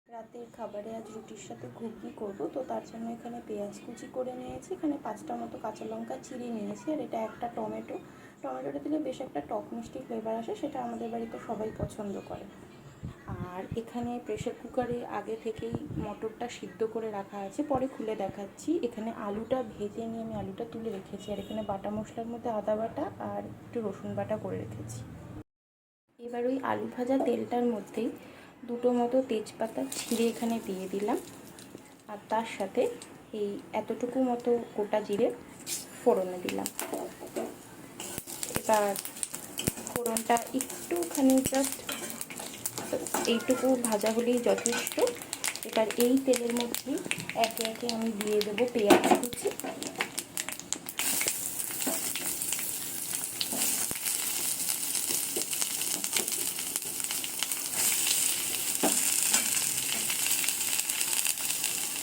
রাতের খাবারে আজ রুটির সাথে ঘুগনি করব, তো তার জন্য এখানে পেঁয়াজ কুচি করে নিয়েছি, এখানে 5টা মতো কাঁচা লঙ্কা চিড়ে নিয়েছি, আর এটা একটা টমেটোটা দিলে বেশ একটা টক মিষ্টি ফ্লেভার আসে, সেটা আমাদের বাড়িতে সবাই পছন্দ করে। আর এখানে প্রেসার কুকারে আগে থেকেই মটরটা সিদ্ধ করে রাখা আছে, পরে খুলে দেখাচ্ছি। এখানে আলুটা ভেজে নিয়ে আমি আলুটা তুলে রেখেছি, আর এখানে বাটা মশলার মধ্যে আদা বাটা আর একটু রসুন বাটা করে রেখেছি। এবার ওই আলু ভাজা তেলটার মধ্যেই 2টো মতো তেজপাতা ছিঁড়ে এখানে দিয়ে দিলাম, আর তার সাথে এই এতটুকু মতো গোটা জিরে ফোড়নে দিলাম। এবার ফোড়নটা একটুখানি জাস্ট এইটুকু ভাজা হলেই যথেষ্ট। এবার এই তেলের মধ্যে একে একে আমি দিয়ে দেবো পেঁয়াজ কুচি,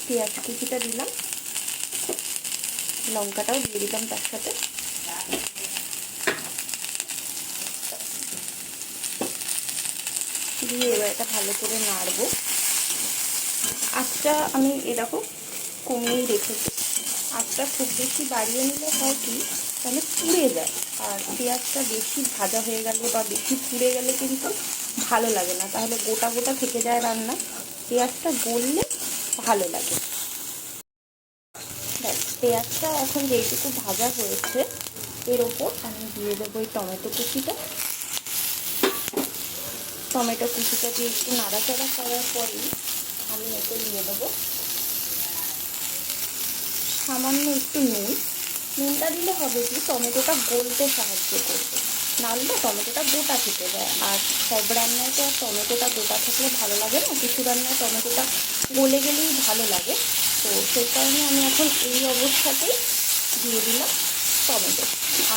পেঁয়াজ কুচিটা দিলাম, লঙ্কাটাও দিয়ে দিলাম তার সাথে। দিয়ে এবার এটা ভালো করে নাড়বো। আঁচটা আমি এরকম কমিয়েই রেখেছি। আঁচটা খুব বেশি বাড়িয়ে নিলে হয় কি, তাহলে পুড়ে যায়, আর পেঁয়াজটা বেশি ভাজা হয়ে গেলে বা বেশি পুড়ে গেলে কিন্তু ভালো লাগে না, তাহলে গোটা গোটা থেকে যায় রান্না। পেঁয়াজটা গললে ভালো লাগে। দেখ, পেঁয়াজটা এখন যেইটুকু ভাজা হয়েছে এর ওপর আমি দিয়ে দেবো এই টমেটো কুচিটা। টমেটো কুচিটা দিয়ে একটু নাড়াচাড়া করার পরেই আমি এতে দিয়ে দেবো সামান্য একটু নুনটা দিলে হবে কি, টমেটোটা গলতে সাহায্য করবে, নাহলে টমেটোটা গোটা থেকে যায়। আর সব রান্নায় তো আর টমেটোটা গোটা থাকলে ভালো লাগে না, কিছু রান্নায় টমেটোটা গলে গেলেই ভালো লাগে। তো সেই কারণে আমি এখন এই অবস্থাতেই দিয়ে দিলাম টমেটো।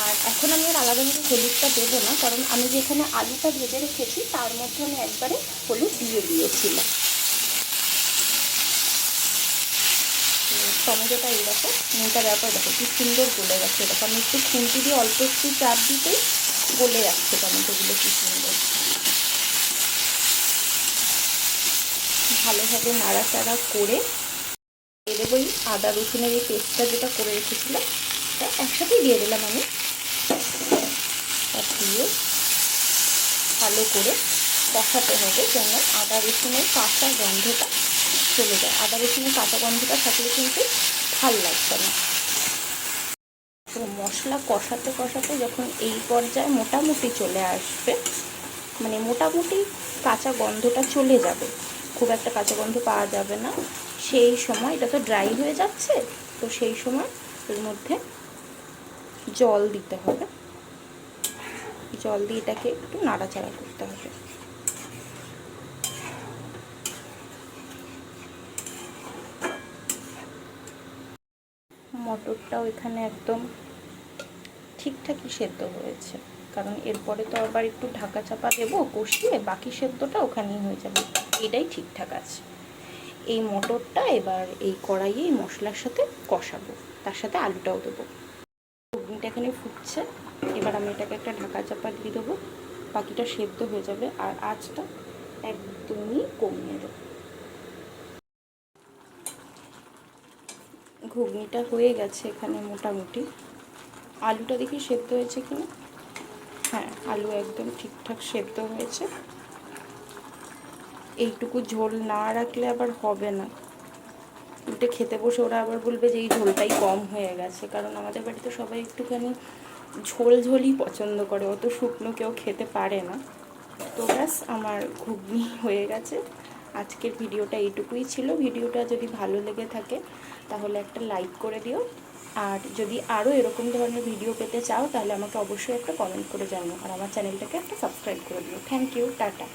আর এখন আমি আর আলাদাভাবে হলুদটা দেবো না, কারণ আমি যেখানে আলুটা ভেজে রেখেছি তার মধ্যে আমি একবারে হলুদ দিয়ে দিয়েছিলাম। টমেটোটা এইরকম নুনটা দেওয়ার পর দেখো কি সুন্দর গলে গেছে। এরকম আমি একটু খুন্তি দিয়ে অল্প একটু চাপ দিতেই গলে যাচ্ছে টমেটোগুলো, কি সুন্দর। ভালোভাবে নাড়াচাড়া করে দিয়ে দেবো এই আদা রসুনের এই পেস্টটা যেটা করে রেখেছিলাম, তা একসাথেই দিয়ে দিলাম আমি। দিয়ে ভালো করে কষাতে হবে যেন আদা রসুনের কাঁচা গন্ধটা চলে যায়। আদা রসুনের কাঁচা গন্ধটা থাকলে কিন্তু ভালো লাগবে না। তো মশলা কষাতে কষাতে যখন এই পর্যায়ে মোটামুটি চলে আসবে, মানে মোটামুটি কাঁচা গন্ধটা চলে যাবে, খুব একটা কাঁচা গন্ধ পাওয়া যাবে না, সেই সময় এটা তো ড্রাই হয়ে যাচ্ছে, তো সেই সময় এর মধ্যে জল দিতে হবে। জল দিয়ে এটাকে একটু নাড়াচাড়া করতে হবে। মটরটাও এখানে একদম ঠিকঠাকই সেদ্ধ হয়েছে, কারণ এরপরে তো আবার একটু ঢাকা চাপা দেবো কষিয়ে, বাকি সেদ্ধটা ওখানেই হয়ে যাবে। এটাই ঠিকঠাক আছে। এই মটরটা এবার এই কড়াইয়ে মশলার সাথে কষাবো, তার সাথে আলুটাও দেবো। ঘুগনিটা এখানে ফুটছে, এবার আমি এটাকে একটা ঢাকা চাপা দিয়ে দেবো, বাকিটা সেদ্ধ হয়ে যাবে, আর আঁচটা একদমই কমিয়ে দেবো। ঘুগনিটা হয়ে গেছে এখানে মোটামুটি। আলুটা দেখি সেদ্ধ হয়েছে কিনা। হ্যাঁ, আলু একদম ঠিকঠাক সেদ্ধ হয়েছে। এইটুকু ঝোল না রাখলে আবার হবে না, উল্টে খেতে বসে ওরা আবার বলবে যে এই ঝোলটাই কম হয়ে গেছে, কারণ আমাদের বাড়িতে সবাই একটুখানি ঝোল ঝোলই পছন্দ করে, অত শুকনো কেউ খেতে পারে না। তো ব্যাস, আমার ঘুগনি হয়ে গেছে। আজকের ভিডিওটা এইটুকুই ছিল। ভিডিওটা যদি ভালো লেগে থাকে তাহলে একটা লাইক করে দিও, আর যদি আরও এরকম ধরনের ভিডিও পেতে চাও তাহলে আমাকে অবশ্যই একটা কমেন্ট করে জানাও, আর আমার চ্যানেলটাকে একটা সাবস্ক্রাইব করে দিও। Thank you, tata.